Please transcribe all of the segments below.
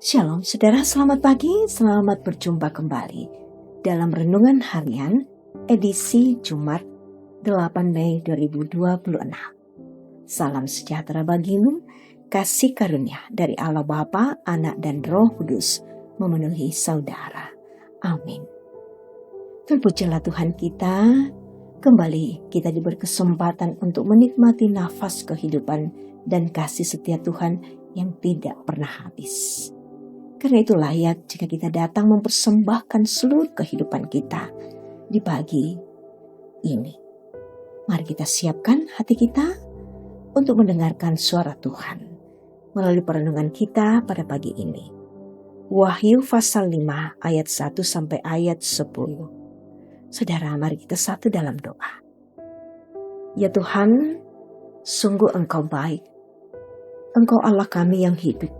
Shalom saudara, selamat pagi, selamat berjumpa kembali dalam Renungan Harian edisi Jumat 8 Mei 2026. Salam sejahtera bagimu, kasih karunia dari Allah Bapa, Anak dan Roh Kudus memenuhi saudara. Amin. Terpujilah Tuhan kita, kembali kita diberi kesempatan untuk menikmati nafas kehidupan dan kasih setia Tuhan yang tidak pernah habis. Karena itu layak jika kita datang mempersembahkan seluruh kehidupan kita di pagi ini. Mari kita siapkan hati kita untuk mendengarkan suara Tuhan melalui perenungan kita pada pagi ini. Wahyu pasal 5 ayat 1 sampai ayat 10. Saudara, mari kita satu dalam doa. Ya Tuhan, sungguh Engkau baik. Engkau Allah kami yang hidup.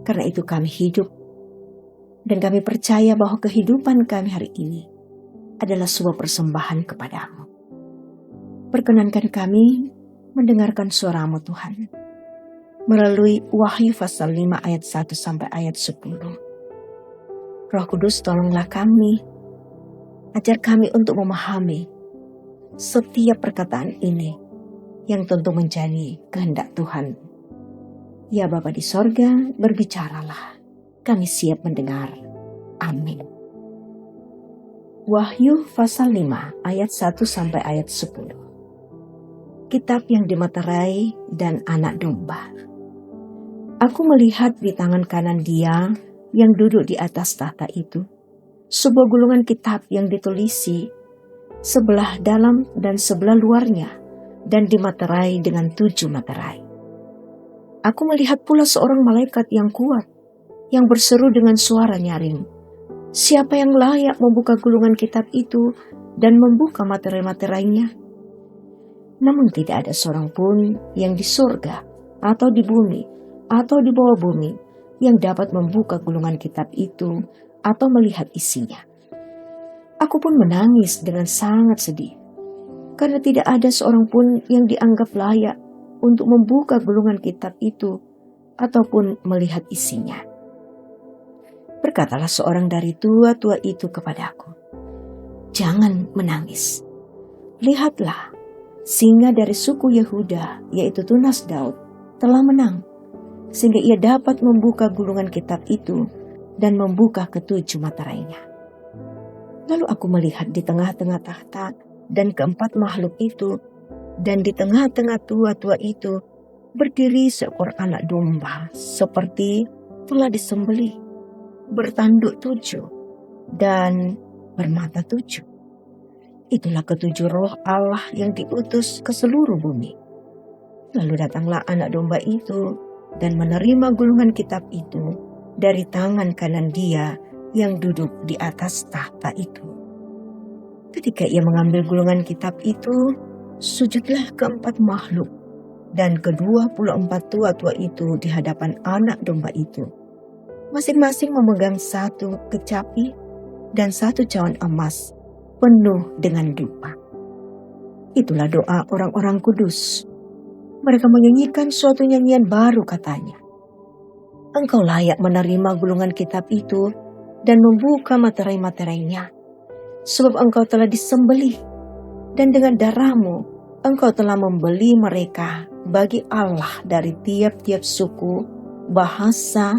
Karena itu kami hidup dan kami percaya bahwa kehidupan kami hari ini adalah sebuah persembahan kepadamu. Perkenankan kami mendengarkan suara-Mu Tuhan melalui Wahyu pasal 5 ayat 1 sampai ayat 10. Roh Kudus, tolonglah kami, ajar kami untuk memahami setiap perkataan ini yang tentu menjadi kehendak Tuhan. Ya Bapa di sorga, berbicaralah, kami siap mendengar. Amin. Wahyu pasal 5 ayat 1 sampai ayat 10. Kitab yang dimeterai dan anak domba. Aku melihat di tangan kanan Dia yang duduk di atas tahta itu sebuah gulungan kitab yang ditulisi sebelah dalam dan sebelah luarnya dan dimeterai dengan 7 materai. Aku melihat pula seorang malaikat yang kuat, yang berseru dengan suara nyaring. Siapa yang layak membuka gulungan kitab itu dan membuka materai-materainya? Namun tidak ada seorang pun yang di surga, atau di bumi, atau di bawah bumi, yang dapat membuka gulungan kitab itu, atau melihat isinya. Aku pun menangis dengan sangat sedih, karena tidak ada seorang pun yang dianggap layak untuk membuka gulungan kitab itu ataupun melihat isinya. Berkatalah seorang dari tua-tua itu kepadaku, "Jangan menangis. Lihatlah, singa dari suku Yehuda, yaitu tunas Daud, telah menang, sehingga ia dapat membuka gulungan kitab itu dan membuka ketujuh materainya." Lalu aku melihat di tengah-tengah tahta dan keempat makhluk itu, dan di tengah-tengah tua-tua itu berdiri seekor anak domba seperti telah disembelih, bertanduk 7 dan bermata 7. Itulah ketujuh roh Allah yang diutus ke seluruh bumi. Lalu datanglah anak domba itu dan menerima gulungan kitab itu dari tangan kanan Dia yang duduk di atas tahta itu. Ketika ia mengambil gulungan kitab itu, sujudlah keempat makhluk dan ke-24 tua-tua itu di hadapan anak domba itu. Masing-masing memegang satu kecapi dan satu cawan emas penuh dengan dupa. Itulah doa orang-orang kudus. Mereka menyanyikan suatu nyanyian baru, katanya. Engkau layak menerima gulungan kitab itu dan membuka materai-materainya, sebab engkau telah disembelih, dan dengan darah-Mu Engkau telah membeli mereka bagi Allah dari tiap-tiap suku, bahasa,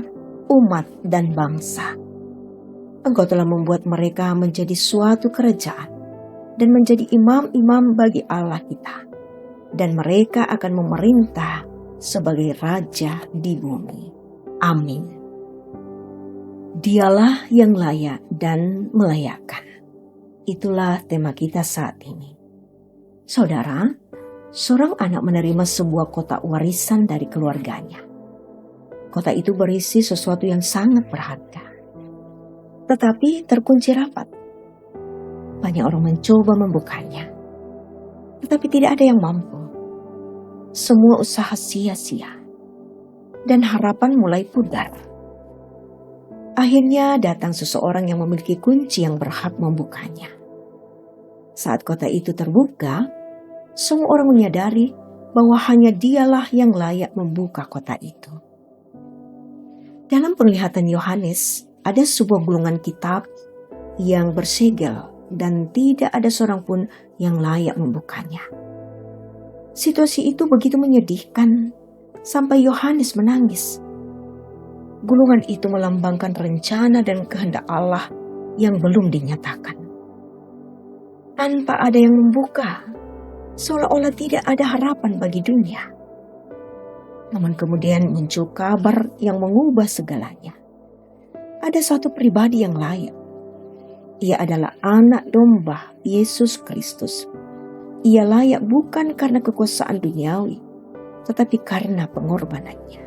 umat, dan bangsa. Engkau telah membuat mereka menjadi suatu kerajaan dan menjadi imam-imam bagi Allah kita. Dan mereka akan memerintah sebagai raja di bumi. Amin. Dialah yang layak dan melayakkan. Itulah tema kita saat ini. Saudara, seorang anak menerima sebuah kotak warisan dari keluarganya. Kotak itu berisi sesuatu yang sangat berharga, tetapi terkunci rapat. Banyak orang mencoba membukanya, tetapi tidak ada yang mampu. Semua usaha sia-sia, dan harapan mulai pudar. Akhirnya datang seseorang yang memiliki kunci yang berhak membukanya. Saat kotak itu terbuka, semua orang menyadari bahwa hanya dialah yang layak membuka kotak itu. Dalam penglihatan Yohanes, ada sebuah gulungan kitab yang bersegel dan tidak ada seorang pun yang layak membukanya. Situasi itu begitu menyedihkan sampai Yohanes menangis. Gulungan itu melambangkan rencana dan kehendak Allah yang belum dinyatakan. Tanpa ada yang membuka, seolah-olah tidak ada harapan bagi dunia. Namun kemudian muncul kabar yang mengubah segalanya. Ada satu pribadi yang layak. Ia adalah anak domba Yesus Kristus. Ia layak bukan karena kekuasaan duniawi, tetapi karena pengorbanannya.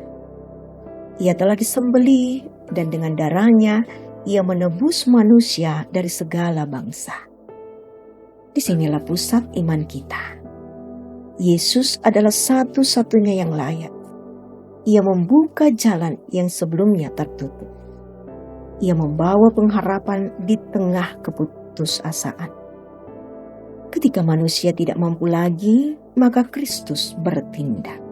Ia telah disembelih dan dengan darahnya ia menebus manusia dari segala bangsa. Disinilah pusat iman kita. Yesus adalah satu-satunya yang layak. Ia membuka jalan yang sebelumnya tertutup. Ia membawa pengharapan di tengah keputusasaan. Ketika manusia tidak mampu lagi, maka Kristus bertindak.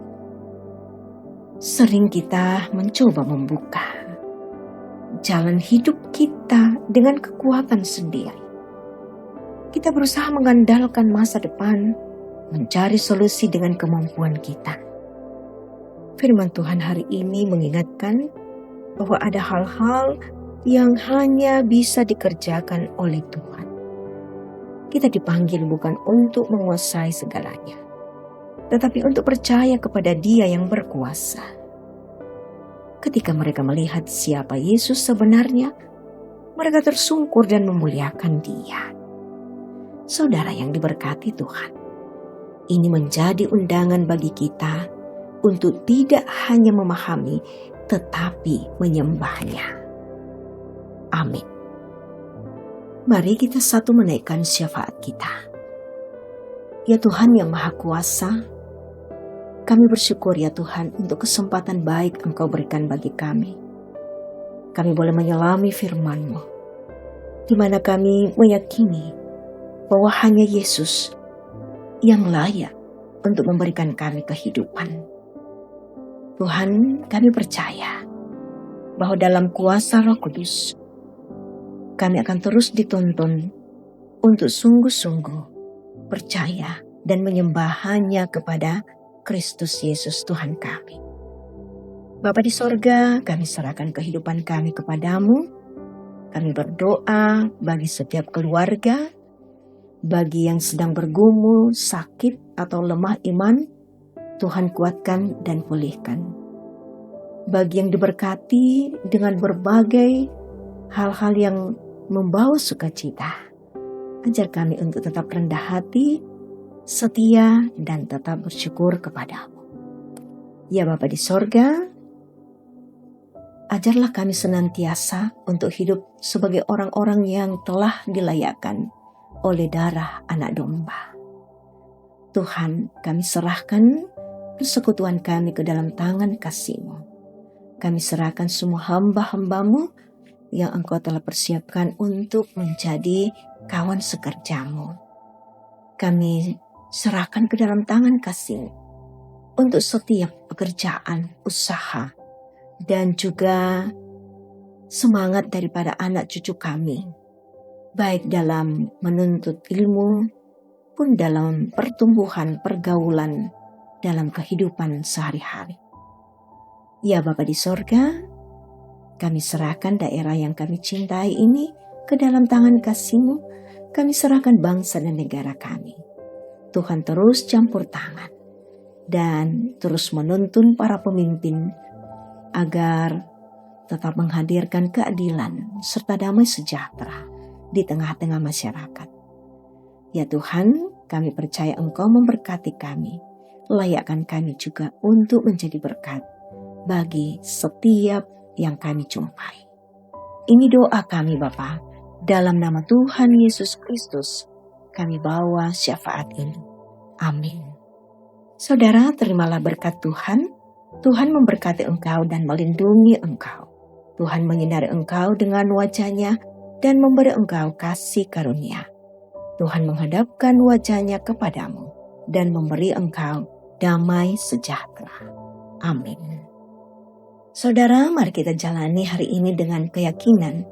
Sering kita mencoba membuka jalan hidup kita dengan kekuatan sendiri. Kita berusaha mengandalkan masa depan, mencari solusi dengan kemampuan kita. Firman Tuhan hari ini mengingatkan bahwa ada hal-hal yang hanya bisa dikerjakan oleh Tuhan. Kita dipanggil bukan untuk menguasai segalanya, tetapi untuk percaya kepada Dia yang berkuasa. Ketika mereka melihat siapa Yesus sebenarnya, mereka tersungkur dan memuliakan Dia. Saudara yang diberkati Tuhan, ini menjadi undangan bagi kita untuk tidak hanya memahami, tetapi menyembahnya. Amin. Mari kita satu menaikkan syafaat kita. Ya Tuhan yang Maha Kuasa, kami bersyukur ya Tuhan untuk kesempatan baik Engkau berikan bagi kami. Kami boleh menyelami firman-Mu, di mana kami meyakini bahwa hanya Yesus yang layak untuk memberikan kami kehidupan. Tuhan, kami percaya bahwa dalam kuasa Roh Kudus, kami akan terus dituntun untuk sungguh-sungguh percaya dan menyembah hanya kepada Kristus Yesus Tuhan kami. Bapa di sorga, kami serahkan kehidupan kami kepadamu. Kami berdoa bagi setiap keluarga, bagi yang sedang bergumul, sakit atau lemah iman, Tuhan kuatkan dan pulihkan. Bagi yang diberkati dengan berbagai hal-hal yang membawa sukacita, ajar kami untuk tetap rendah hati, setia, dan tetap bersyukur kepadamu. Ya Bapa di sorga, ajarlah kami senantiasa untuk hidup sebagai orang-orang yang telah dilayakkan oleh darah anak domba. Tuhan, kami serahkan persekutuan kami ke dalam tangan kasih-Mu. Kami serahkan semua hamba-hamba-Mu yang Engkau telah persiapkan untuk menjadi kawan sekerja-Mu. Kami serahkan ke dalam tangan kasih-Mu untuk setiap pekerjaan, usaha, dan juga semangat daripada anak cucu kami, baik dalam menuntut ilmu, pun dalam pertumbuhan pergaulan dalam kehidupan sehari-hari. Ya Bapa di sorga, kami serahkan daerah yang kami cintai ini ke dalam tangan kasih-Mu. Kami serahkan bangsa dan negara kami. Tuhan terus campur tangan dan terus menuntun para pemimpin agar tetap menghadirkan keadilan serta damai sejahtera di tengah-tengah masyarakat. Ya Tuhan, kami percaya Engkau memberkati kami. Layakkan kami juga untuk menjadi berkat bagi setiap yang kami jumpai. Ini doa kami Bapa, dalam nama Tuhan Yesus Kristus kami bawa syafaat ini. Amin. Saudara, terimalah berkat Tuhan. Tuhan memberkati engkau dan melindungi engkau. Tuhan menyinari engkau dengan wajah-Nya dan memberi engkau kasih karunia. Tuhan menghadapkan wajah-Nya kepadamu dan memberi engkau damai sejahtera. Amin. Saudara, mari kita jalani hari ini dengan keyakinan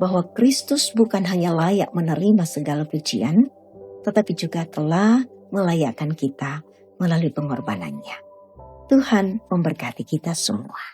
bahwa Kristus bukan hanya layak menerima segala pujian, tetapi juga telah melayakkan kita melalui pengorbanannya. Tuhan memberkati kita semua.